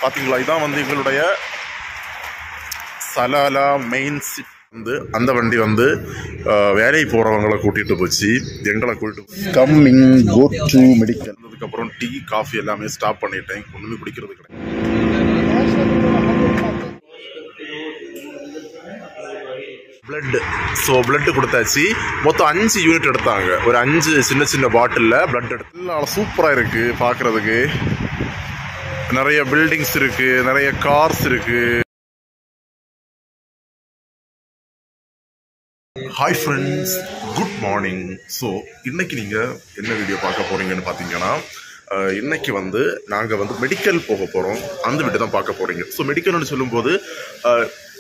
பார்த்தீங்களா, இதான் வந்து எங்களுடைய சலாலா மெயின் சிட்டி. வந்து அந்த வண்டி வந்து வேலைக்கு போகிறவங்களை கூட்டிகிட்டு போச்சு, எங்களை கூட்டிட்டு கம்மிங் கோ டு மெடிக்கல். அதுக்கப்புறம் டீ காஃபி எல்லாமே ஸ்டாப் பண்ணிட்டேன், ஒன்றுமே குடிக்கிறது கிடையாது. பிளட் கொடுத்தாச்சு. மொத்தம் 5 யூனிட் எடுத்தாங்க. ஒரு 5 சின்ன சின்ன பாட்டிலில் பிளட் எடுத்து சூப்பராக இருக்குது பார்க்குறதுக்கு. நிறைய பில்டிங்ஸ் இருக்குது, நிறைய கார்ஸ் இருக்குது. Hi friends, good morning. So இன்னைக்கு நீங்கள் என்ன வீடியோ பார்க்க போகிறீங்கன்னு பார்த்தீங்கன்னா, இன்னைக்கு வந்து நாங்கள் வந்து மெடிக்கல் போக போகிறோம். அந்த வீட்டை தான் பார்க்க போகிறீங்க. ஸோ மெடிக்கல்னு சொல்லும்போது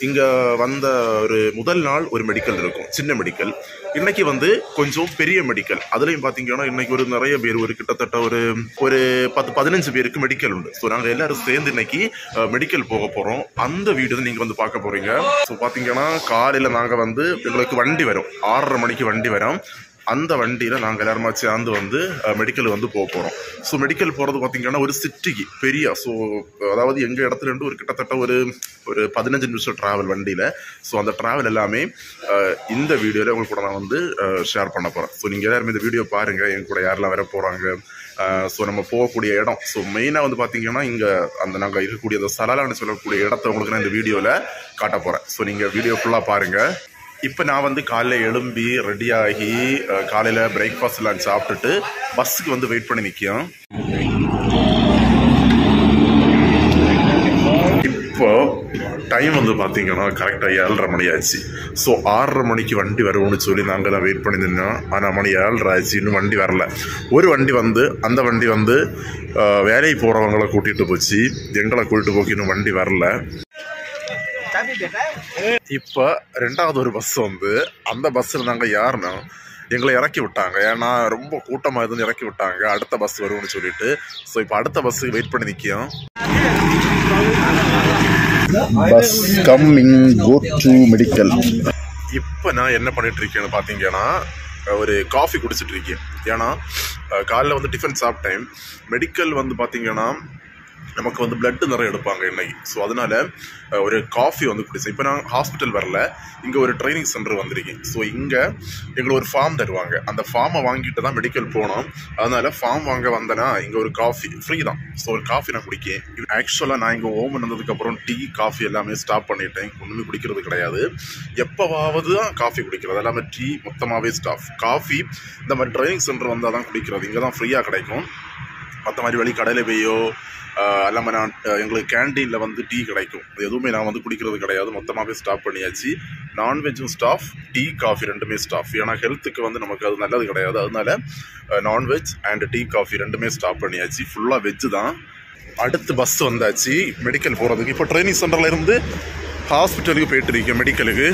இங்கே வந்த ஒரு முதல் நாள் ஒரு மெடிக்கல் இருக்கும், சின்ன மெடிக்கல். இன்னைக்கு வந்து கொஞ்சம் பெரிய மெடிக்கல். அதுலேயும் பார்த்தீங்கன்னா இன்னைக்கு ஒரு நிறைய பேர், ஒரு கிட்டத்தட்ட ஒரு 10-15 பேருக்கு மெடிக்கல் உண்டு. ஸோ நாங்கள் எல்லாரும் சேர்ந்து இன்னைக்கு மெடிக்கல் போக போகிறோம். அந்த வீடு தான் நீங்கள் வந்து பார்க்க போகிறீங்க. ஸோ பார்த்தீங்கன்னா காலையில் நாங்கள் வந்து எங்களுக்கு வண்டி வரும், 6:30 மணிக்கு வண்டி வரும். அந்த வண்டியில் நாங்கள் எல்லாருமா சேர்ந்து வந்து மெடிக்கல் வந்து போக போகிறோம். ஸோ மெடிக்கல் போகிறது பார்த்திங்கன்னா ஒரு சிட்டிக்கு பெரிய, ஸோ அதாவது எங்கள் இடத்துலேருந்து ஒரு கிட்டத்தட்ட ஒரு 15 நிமிஷம் ட்ராவல் வண்டியில். ஸோ அந்த ட்ராவல் எல்லாமே இந்த வீடியோவில் உங்களுக்கு கூட நான் வந்து ஷேர் பண்ண போகிறேன். ஸோ நீங்கள் எல்லாருமே இந்த வீடியோ பாருங்கள், எங்க கூட யாரெல்லாம் வர போகிறாங்க, ஸோ நம்ம போகக்கூடிய இடம். ஸோ மெயினாக வந்து பார்த்திங்கன்னா இங்கே அந்த நாங்கள் இருக்கக்கூடிய அந்த சலாலான்னு சொல்லக்கூடிய இடத்த உங்களுக்கு நான் இந்த வீடியோவில் காட்ட போகிறேன். ஸோ நீங்கள் வீடியோ ஃபுல்லாக பாருங்கள். இப்போ நான் வந்து காலையில் எழும்பி ரெடியாகி காலையில் பிரேக்ஃபாஸ்ட் எல்லாம் சாப்பிட்டுட்டு பஸ்ஸுக்கு வந்து வெயிட் பண்ணி நிற்கும். இப்போ டைம் வந்து பார்த்தீங்கன்னா கரெக்டாக 7:30 மணி ஆச்சு. ஸோ 6:30 மணிக்கு வண்டி வரும்னு சொல்லி நாங்கள் தான் வெயிட் பண்ணி நின்னோம். ஆனால் மணி 7:30 ஆச்சு, இன்னும் வண்டி வரல. ஒரு வண்டி வந்து அந்த வண்டி வந்து வேலைக்கு போகிறவங்களை கூட்டிகிட்டு போச்சு, எங்களை கூட்டிட்டு போக்கு இன்னும் வண்டி வரல. இப்போ 2வது ஒரு பஸ் வந்து, அந்த பஸ்ஸில் நாங்கள் யாருன்னா எங்களை இறக்கி விட்டாங்க. ஏன்னா ரொம்ப கூட்டமாக இருந்து இறக்கி விட்டாங்க, அடுத்த பஸ் வரும்னு சொல்லிட்டு. ஸோ இப்போ அடுத்த பஸ்ஸுக்கு வெயிட் பண்ணி நிற்கும். Bus coming go to medical. இப்போ நான் என்ன பண்ணிட்டு இருக்கேன்னு பார்த்தீங்கன்னா, ஒரு காஃபி குடிச்சிட்டு இருக்கேன். ஏன்னா காலையில் வந்து டிஃபன் சாப்பிட்டேன். மெடிக்கல் வந்து பார்த்தீங்கன்னா நமக்கு வந்து பிளட்டு நிறைய எடுப்பாங்க இன்னைக்கு. ஸோ அதனால ஒரு காஃபி வந்து குடிச்சேன். இப்போ நான் ஹாஸ்பிட்டல் வரல, இங்கே ஒரு ட்ரைனிங் சென்டர் வந்திருக்கேன். ஸோ இங்கே எங்களுக்கு ஒரு ஃபார்ம் தருவாங்க, அந்த ஃபார்மை வாங்கிட்டு தான் மெடிக்கல் போனோம். அதனால ஃபார்ம் வாங்க வந்தேன்னா இங்கே ஒரு காஃபி ஃப்ரீ தான். ஸோ ஒரு காஃபி நான் குடிக்கேன். ஆக்சுவலாக நான் இங்கே ஓமன் வந்ததுக்கப்புறம் டீ காஃபி எல்லாமே ஸ்டாப் பண்ணிட்டேன், ஒன்றுமே குடிக்கிறது கிடையாது. எப்போவாவது தான் காஃபி குடிக்கிறது, எல்லாமே டீ மொத்தமாகவே ஸ்டாஃப். காஃபி இந்த மாதிரி ட்ரைனிங் சென்டர் வந்தால் தான் குடிக்கிறது, இங்கே தான் ஃப்ரீயாக கிடைக்கும். மற்ற மாதிரி வழி கடையில் போயோ இல்லாமல் நான் எங்களுக்கு கேன்டீனில் வந்து டீ கிடைக்கும், எதுவுமே நான் வந்து குடிக்கிறது கிடையாது, மொத்தமாகவே ஸ்டாப் பண்ணியாச்சு. நான்வெஜ்ஜும் ஸ்டாஃப், டீ காஃபி ரெண்டுமே ஸ்டாஃப். ஏன்னா ஹெல்த்துக்கு வந்து நமக்கு அது நல்லது கிடையாது. அதனால நான்வெஜ் அண்ட் டீ காஃபி ரெண்டுமே ஸ்டாப் பண்ணியாச்சு, ஃபுல்லாக வெஜ்ஜு தான். அடுத்து பஸ் வந்தாச்சு மெடிக்கல் போகிறதுக்கு. இப்போ ட்ரைனிங் சென்டரில் இருந்து ஹாஸ்பிட்டலுக்கு போயிட்டு இருக்கேன், மெடிக்கலுக்கு.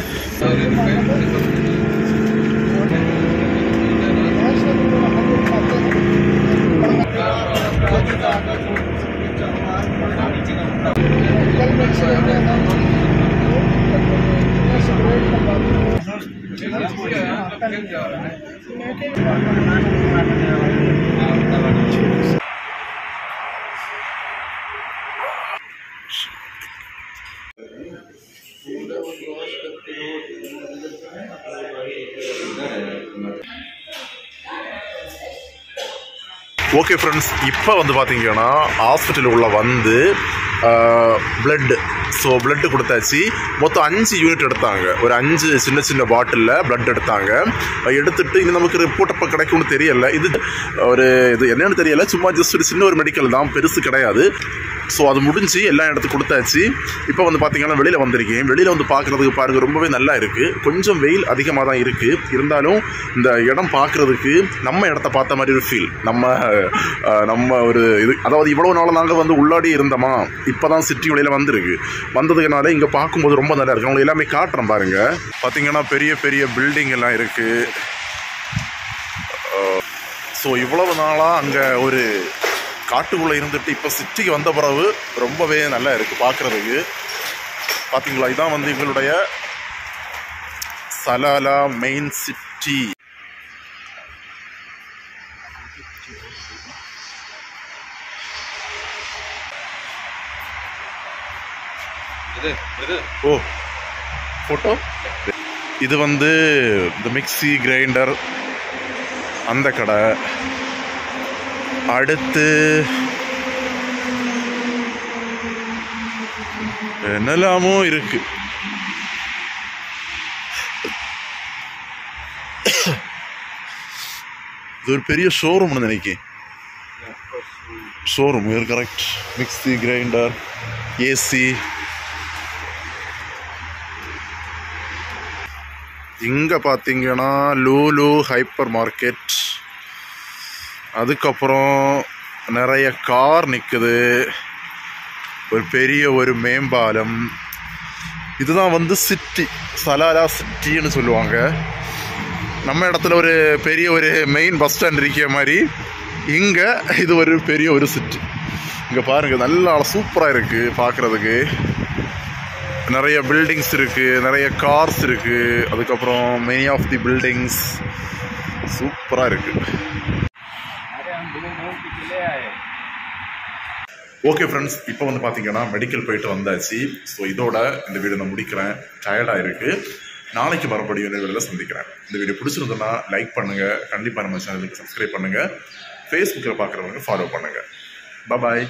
ஓகே ஃப்ரெண்ட்ஸ், இப்போ வந்து பார்த்தீங்கன்னா ஹாஸ்பிட்டலுக்குள்ளே வந்து பிளட்டு கொடுத்தாச்சு. மொத்தம் 5 யூனிட் எடுத்தாங்க. ஒரு 5 சின்ன சின்ன பாட்டிலில் பிளட் எடுத்தாங்க. எடுத்துட்டு இது நமக்கு ரிப்போர்ட் அப்போ கிடைக்கும்னு தெரியல. இது என்னன்னு தெரியல, சும்மா ஜஸ்ட் ஒரு சின்ன ஒரு மெடிக்கல் தான், பெருசு கிடையாது. ஸோ அது முடிஞ்சு எல்லாம் எடுத்து கொடுத்தாச்சு. இப்போ வந்து பார்த்தீங்கன்னா வெளியில் வந்திருக்கேன். வெளியில் வந்து பார்க்குறதுக்கு பாருங்கள் ரொம்பவே நல்லா இருக்குது. கொஞ்சம் வெயில் அதிகமாக தான் இருக்குது, இருந்தாலும் இந்த இடம் பார்க்குறதுக்கு நம்ம இடத்த பார்த்த மாதிரி ஒரு ஃபீல். நம்ம ஒரு இது, அதாவது இவ்வளோ நாள் நாங்கள் வந்து உள்ளாடி இருந்தோமா, இப்போ தான் சிட்டி வெளியில் வந்ததுனால இங்கே பார்க்கும்போது ரொம்ப நல்லா இருக்குது. அவங்க எல்லாமே காட்டுறேன் பாருங்கள். பார்த்தீங்கன்னா பெரிய பெரிய பில்டிங் எல்லாம் இருக்குது. ஸோ இவ்வளவு நாளாக அங்கே ஒரு காட்டுக்குள்ளே இருந்துட்டு இப்போ சிட்டிக்கு வந்த பிறகு ரொம்பவே நல்லா இருக்குது பார்க்குறதுக்கு. பார்த்தீங்களா, இதான் வந்து எங்களுடைய சலாலா மெயின் சிட்டி. ஓ ஃபோட்டோ. இது வந்து இந்த மிக்ஸி கிரைண்டர் அந்த கடை. அடுத்து என்னெல்லாமோ இருக்கு. இது ஒரு பெரிய ஷோரூம்னு நினைக்கிறேன். Showroom correct. Mixie grinder AC. இங்கே பார்த்தீங்கன்னா லூலு ஹைப்பர் மார்க்கெட். அதுக்கப்புறம் நிறைய கார் நிற்குது. ஒரு பெரிய ஒரு மேம்பாலம். இதுதான் வந்து சிட்டி, சலாலா சிட்டின்னு சொல்லுவாங்க. நம்ம இடத்துல ஒரு பெரிய ஒரு மெயின் பஸ் ஸ்டாண்ட் இருக்கிற மாதிரி இங்கே இது ஒரு பெரிய ஒரு சிட்டி. இங்கே பாருங்கள், நல்லா சூப்பராக இருக்குது பார்க்குறதுக்கு. நிறைய பில்டிங்ஸ் இருக்குது, நிறைய கார்ஸ் இருக்குது. அதுக்கப்புறம் மெனி ஆஃப் தி பில்டிங்ஸ் சூப்பராக இருக்குது. ஓகே ஃப்ரெண்ட்ஸ், இப்போ வந்து பார்த்தீங்கன்னா மெடிக்கல் போயிட்டு வந்தாச்சு. ஸோ இதோட இந்த வீடியோ நான் முடிக்கிறேன். டயர்டாக இருக்குது. நாளைக்கு மறுபடியும் இந்த வீடியோவில் சந்திக்கிறேன். இந்த வீடியோ பிடிச்சிருந்தோன்னா லைக் பண்ணுங்கள். கண்டிப்பாக நம்ம சேனலுக்கு சப்ஸ்கிரைப் பண்ணுங்கள். ஃபேஸ்புக்கில் பார்க்குறவங்க ஃபாலோ பண்ணுங்கள். பாய்.